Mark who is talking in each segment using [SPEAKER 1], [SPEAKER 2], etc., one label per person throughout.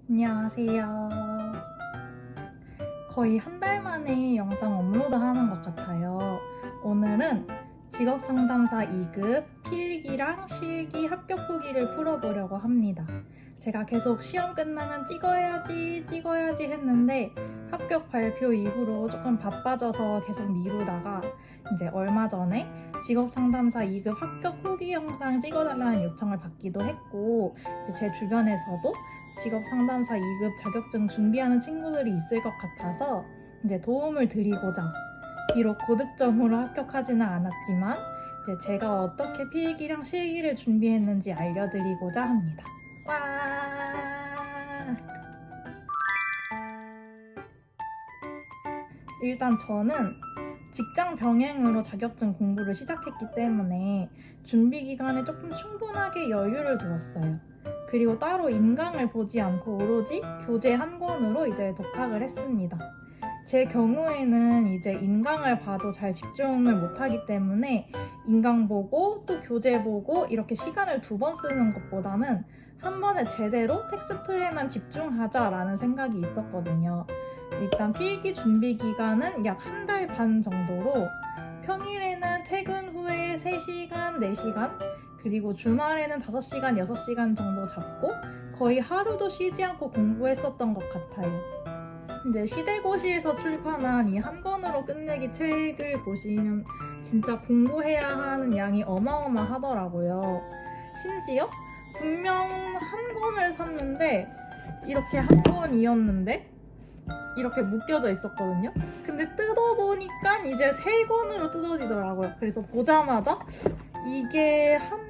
[SPEAKER 1] 안녕하세요. 거의 한 달 만에 영상 업로드하는 것 같아요. 오늘은 직업상담사 2급 필기랑 실기 합격 후기를 풀어보려고 합니다. 제가 계속 시험 끝나면 찍어야지 했는데 합격 발표 이후로 조금 바빠져서 계속 미루다가 이제 얼마 전에 직업상담사 2급 합격 후기 영상 찍어달라는 요청을 받기도 했고, 이제 제 주변에서도 직업 상담사 2급 자격증 준비하는 친구들이 있을 것 같아서 이제 도움을 드리고자, 비록 고득점으로 합격하지는 않았지만 이제 제가 어떻게 필기랑 실기를 준비했는지 알려드리고자 합니다. 와! 일단 저는 직장 병행으로 자격증 공부를 시작했기 때문에 준비 기간에 조금 충분하게 여유를 두었어요. 그리고 따로 인강을 보지 않고 오로지 교재 한 권으로 이제 독학을 했습니다. 제 경우에는 이제 인강을 봐도 잘 집중을 못하기 때문에 인강 보고 또 교재 보고 이렇게 시간을 2번 쓰는 것보다는 한 번에 제대로 텍스트에만 집중하자라는 생각이 있었거든요. 일단 필기 준비 기간은 약 1달 반 정도로 평일에는 퇴근 후에 3시간, 4시간, 그리고 주말에는 5시간, 6시간 정도 잡고 거의 하루도 쉬지 않고 공부했었던 것 같아요. 이제 시대고시에서 출판한 이 한 권으로 끝내기 책을 보시면 진짜 공부해야 하는 양이 어마어마하더라고요. 심지어 분명 한 권을 샀는데 이렇게 한 권이었는데 이렇게 묶여져 있었거든요. 근데 뜯어보니까 이제 3권으로 뜯어지더라고요. 그래서 보자마자 이게 한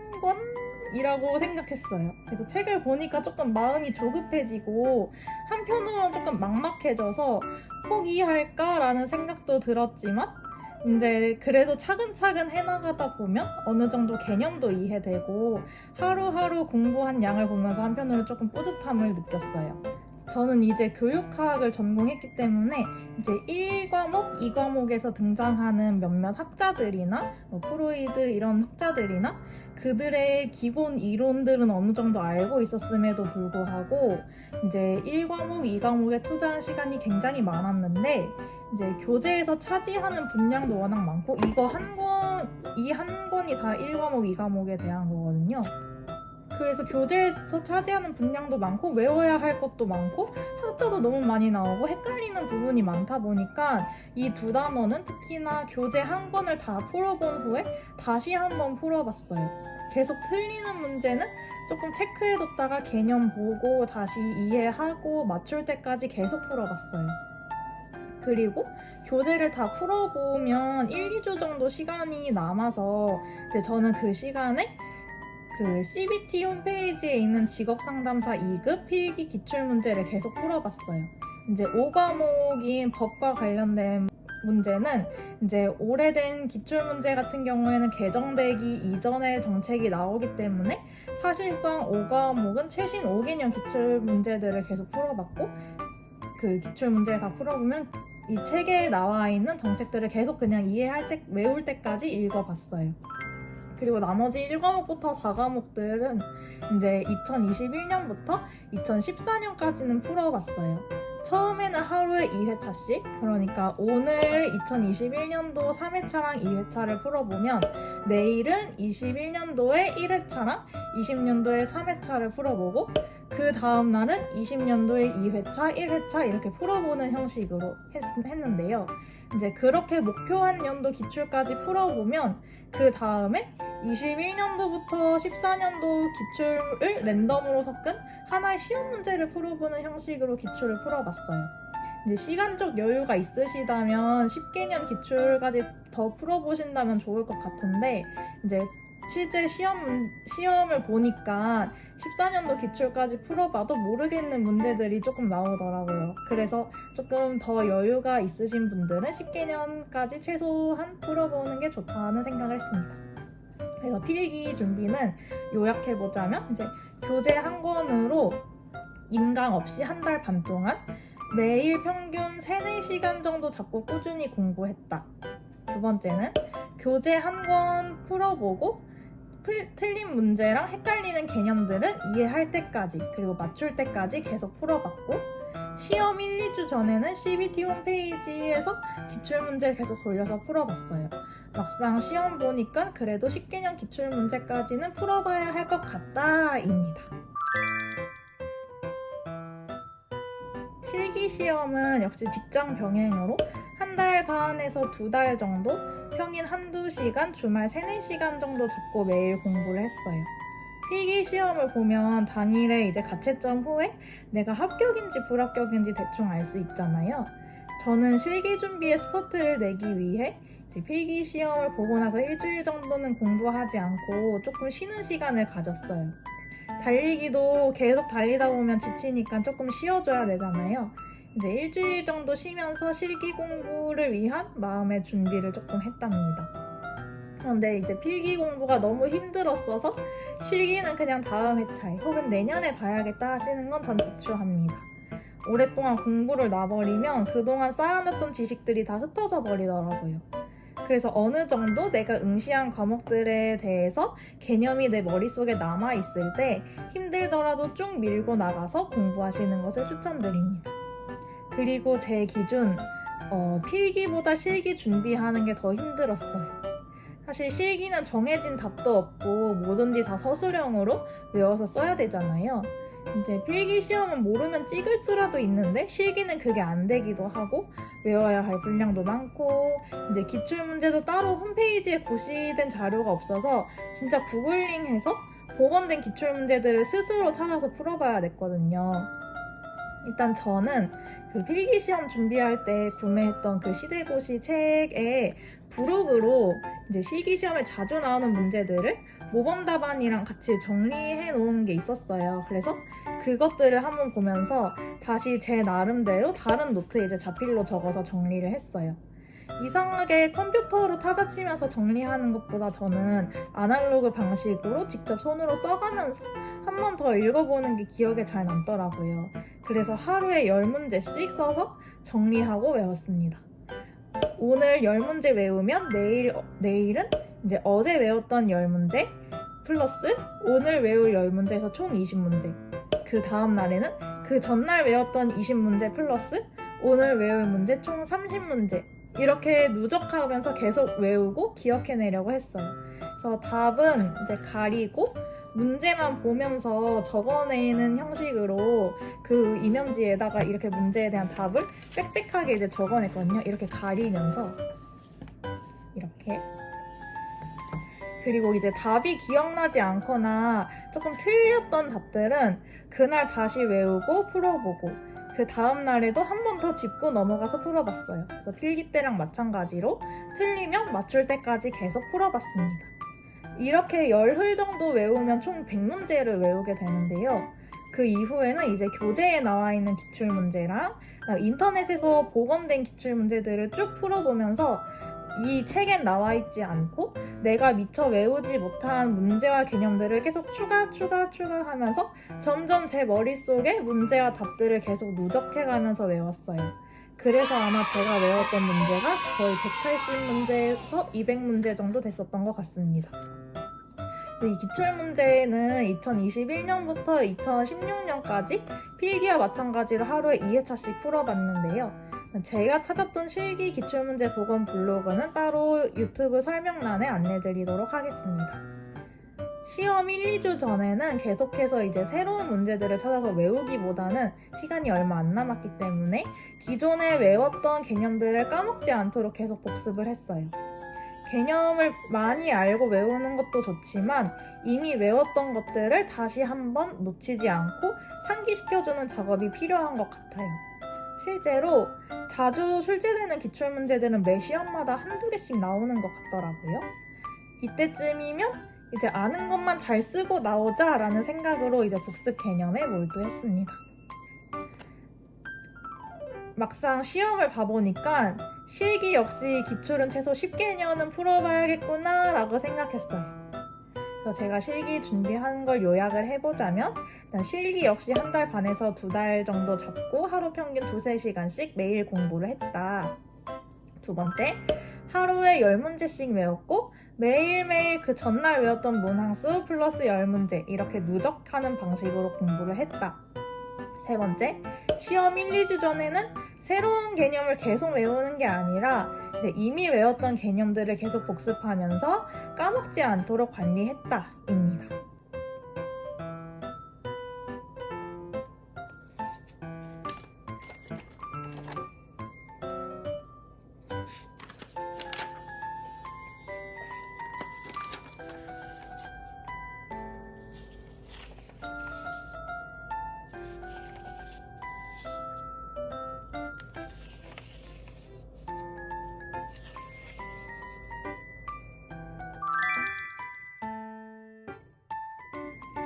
[SPEAKER 1] 권이라고 생각했어요. 그래서 책을 보니까 조금 마음이 조급해지고 한편으로는 조금 막막해져서 포기할까라는 생각도 들었지만 이제 그래도 차근차근 해나가다 보면 어느 정도 개념도 이해되고 하루하루 공부한 양을 보면서 한편으로 조금 뿌듯함을 느꼈어요. 저는 이제 교육학을 전공했기 때문에 이제 1과목, 2과목에서 등장하는 몇몇 학자들이나 프로이드 이런 학자들이나 그들의 기본 이론들은 어느 정도 알고 있었음에도 불구하고 이제 1과목, 2과목에 투자한 시간이 굉장히 많았는데 이제 교재에서 차지하는 분량도 워낙 많고 이 한 권이 다 1과목, 2과목에 대한 거거든요. 그래서 교재에서 차지하는 분량도 많고 외워야 할 것도 많고 학자도 너무 많이 나오고 헷갈리는 부분이 많다 보니까 이 2단원은 특히나 교재 한 권을 다 풀어본 후에 다시 한번 풀어봤어요. 계속 틀리는 문제는 조금 체크해뒀다가 개념 보고 다시 이해하고 맞출 때까지 계속 풀어봤어요. 그리고 교재를 다 풀어보면 1, 2주 정도 시간이 남아서 이제 저는 그 시간에 그 CBT 홈페이지에 있는 직업상담사 2급 필기 기출문제를 계속 풀어봤어요. 이제 5과목인 법과 관련된 문제는 이제 오래된 기출문제 같은 경우에는 개정되기 이전의 정책이 나오기 때문에 사실상 5과목은 최신 5개년 기출문제들을 계속 풀어봤고 그 기출문제를 다 풀어보면 이 책에 나와 있는 정책들을 계속 그냥 외울 때까지 읽어봤어요. 그리고 나머지 1과목부터 4과목들은 이제 2021년부터 2014년까지는 풀어봤어요. 처음에는 하루에 2회차씩, 그러니까 오늘 2021년도 3회차랑 2회차를 풀어보면 내일은 21년도에 1회차랑 20년도에 3회차를 풀어보고 그 다음날은 20년도에 2회차, 1회차 이렇게 풀어보는 형식으로 했는데요. 이제 그렇게 목표한 연도 기출까지 풀어보면 그 다음에 21년도부터 14년도 기출을 랜덤으로 섞은 하나의 시험 문제를 풀어보는 형식으로 기출을 풀어봤어요. 이제 시간적 여유가 있으시다면 10개년 기출까지 더 풀어보신다면 좋을 것 같은데 이제 실제 시험을 보니까 14년도 기출까지 풀어봐도 모르겠는 문제들이 조금 나오더라고요. 그래서 조금 더 여유가 있으신 분들은 10개년까지 최소한 풀어보는 게 좋다는 생각을 했습니다. 그래서 필기 준비는 요약해보자면 이제 교재 한 권으로 인강 없이 1달 반 동안 매일 평균 3-4시간 정도 잡고 꾸준히 공부했다. 두 번째는 교재 한 권 풀어보고 틀린 문제랑 헷갈리는 개념들은 이해할 때까지 그리고 맞출 때까지 계속 풀어봤고 시험 1, 2주 전에는 CBT 홈페이지에서 기출문제를 계속 돌려서 풀어봤어요. 막상 시험 보니까 그래도 10개년 기출문제까지는 풀어봐야 할 것 같다입니다. 실기시험은 역시 직장 병행으로 1달 반에서 2달 정도 평일 1~2시간, 주말 3~4시간 정도 잡고 매일 공부를 했어요. 필기시험을 보면 당일에 이제 가채점 후에 내가 합격인지 불합격인지 대충 알 수 있잖아요. 저는 실기 준비에 스포트를 내기 위해 필기시험을 보고 나서 일주일 정도는 공부하지 않고 조금 쉬는 시간을 가졌어요. 달리기도 계속 달리다 보면 지치니까 조금 쉬어줘야 되잖아요. 이제 일주일 정도 쉬면서 실기 공부를 위한 마음의 준비를 조금 했답니다. 그런데 이제 필기 공부가 너무 힘들었어서 실기는 그냥 다음 회차에 혹은 내년에 봐야겠다 하시는 건 전 비추합니다. 오랫동안 공부를 놔버리면 그동안 쌓아놨던 지식들이 다 흩어져 버리더라고요. 그래서 어느 정도 내가 응시한 과목들에 대해서 개념이 내 머릿속에 남아있을 때 힘들더라도 쭉 밀고 나가서 공부하시는 것을 추천드립니다. 그리고 제 기준, 필기보다 실기 준비하는 게 더 힘들었어요. 사실 실기는 정해진 답도 없고 뭐든지 다 서술형으로 외워서 써야 되잖아요. 이제 필기 시험은 모르면 찍을 수라도 있는데 실기는 그게 안 되기도 하고 외워야 할 분량도 많고 이제 기출문제도 따로 홈페이지에 고시된 자료가 없어서 진짜 구글링해서 복원된 기출문제들을 스스로 찾아서 풀어봐야 됐거든요. 일단 저는 그 필기시험 준비할 때 구매했던 그 시대고시 책에 부록으로 이제 실기시험에 자주 나오는 문제들을 모범 답안이랑 같이 정리해 놓은 게 있었어요. 그래서 그것들을 한번 보면서 다시 제 나름대로 다른 노트에 이제 자필로 적어서 정리를 했어요. 이상하게 컴퓨터로 타자치면서 정리하는 것보다 저는 아날로그 방식으로 직접 손으로 써가면서 한 번 더 읽어보는 게 기억에 잘 남더라고요. 그래서 하루에 10문제씩 써서 정리하고 외웠습니다. 오늘 10문제 외우면 내일은 이제 어제 외웠던 10문제 플러스 오늘 외울 10문제에서 총 20문제. 그 다음 날에는 그 전날 외웠던 20문제 플러스 오늘 외울 문제 총 30문제. 이렇게 누적하면서 계속 외우고 기억해내려고 했어요. 그래서 답은 이제 가리고 문제만 보면서 적어내는 형식으로 그 이면지에다가 이렇게 문제에 대한 답을 빽빽하게 이제 적어냈거든요. 이렇게 가리면서 이렇게. 그리고 이제 답이 기억나지 않거나 조금 틀렸던 답들은 그날 다시 외우고 풀어보고 그 다음 날에도 한 번 더 짚고 넘어가서 풀어봤어요. 그래서 필기 때랑 마찬가지로 틀리면 맞출 때까지 계속 풀어봤습니다. 이렇게 열흘 정도 외우면 총 100문제를 외우게 되는데요. 그 이후에는 이제 교재에 나와 있는 기출문제랑 인터넷에서 복원된 기출문제들을 쭉 풀어보면서 이 책엔 나와 있지 않고 내가 미처 외우지 못한 문제와 개념들을 계속 추가하면서 점점 제 머릿속에 문제와 답들을 계속 누적해가면서 외웠어요. 그래서 아마 제가 외웠던 문제가 거의 180문제에서 200문제 정도 됐었던 것 같습니다. 이 기출문제는 2021년부터 2016년까지 필기와 마찬가지로 하루에 2회차씩 풀어봤는데요. 제가 찾았던 실기 기출문제 복원 블로그는 따로 유튜브 설명란에 안내드리도록 하겠습니다. 시험 1, 2주 전에는 계속해서 이제 새로운 문제들을 찾아서 외우기보다는 시간이 얼마 안 남았기 때문에 기존에 외웠던 개념들을 까먹지 않도록 계속 복습을 했어요. 개념을 많이 알고 외우는 것도 좋지만 이미 외웠던 것들을 다시 한번 놓치지 않고 상기시켜주는 작업이 필요한 것 같아요. 실제로 자주 출제되는 기출문제들은 매 시험마다 한두 개씩 나오는 것 같더라고요. 이때쯤이면 이제 아는 것만 잘 쓰고 나오자라는 생각으로 이제 복습 개념에 몰두했습니다. 막상 시험을 봐보니까 실기 역시 기출은 최소 10개년은 풀어봐야겠구나 라고 생각했어요. 그래서 제가 실기 준비한 걸 요약을 해보자면 일단 실기 역시 1달 반에서 2달 정도 잡고 하루 평균 2~3시간씩 매일 공부를 했다. 두 번째, 하루에 10문제씩 외웠고 매일매일 그 전날 외웠던 문항수 플러스 10문제 이렇게 누적하는 방식으로 공부를 했다. 세 번째, 시험 1, 2주 전에는 새로운 개념을 계속 외우는 게 아니라 이제 이미 외웠던 개념들을 계속 복습하면서 까먹지 않도록 관리했다입니다.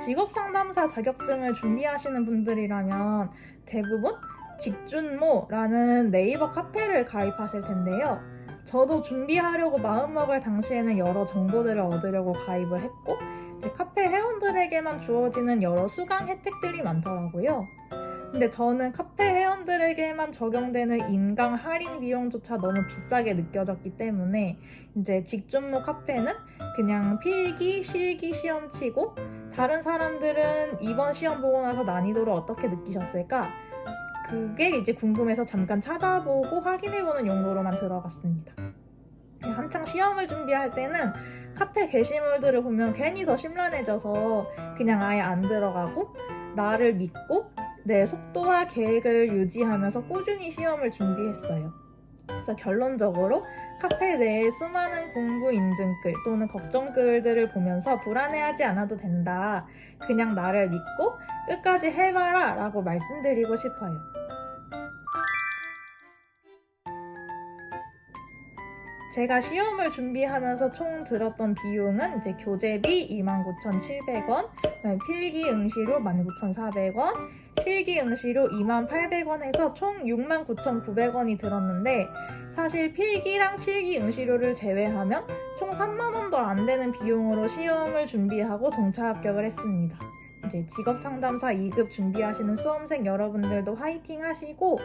[SPEAKER 1] 직업상담사 자격증을 준비하시는 분들이라면 대부분 직준모라는 네이버 카페를 가입하실 텐데요. 저도 준비하려고 마음먹을 당시에는 여러 정보들을 얻으려고 가입을 했고 이제 카페 회원들에게만 주어지는 여러 수강 혜택들이 많더라고요. 근데 저는 카페 회원들에게만 적용되는 인강 할인 비용조차 너무 비싸게 느껴졌기 때문에 이제 직준모 카페는 그냥 필기, 실기 시험 치고 다른 사람들은 이번 시험 보고 나서 난이도를 어떻게 느끼셨을까? 그게 이제 궁금해서 잠깐 찾아보고 확인해보는 용도로만 들어갔습니다. 한창 시험을 준비할 때는 카페 게시물들을 보면 괜히 더 심란해져서 그냥 아예 안 들어가고 나를 믿고 내 속도와 계획을 유지하면서 꾸준히 시험을 준비했어요. 그래서 결론적으로 카페 내에 수많은 공부 인증글 또는 걱정글들을 보면서 불안해하지 않아도 된다. 그냥 나를 믿고 끝까지 해봐라 라고 말씀드리고 싶어요. 제가 시험을 준비하면서 총 들었던 비용은 이제 교재비 29,700원, 필기 응시료 19,400원, 실기 응시료 28,800원 해서 총 69,900원이 들었는데 사실 필기랑 실기 응시료를 제외하면 총 3만 원도 안 되는 비용으로 시험을 준비하고 동차 합격을 했습니다. 이제 직업상담사 2급 준비하시는 수험생 여러분들도 화이팅 하시고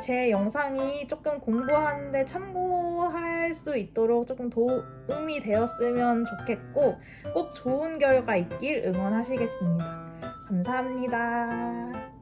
[SPEAKER 1] 제 영상이 조금 공부하는데 참고할 수 있도록 조금 도움이 되었으면 좋겠고 꼭 좋은 결과 있길 응원하시겠습니다. 감사합니다.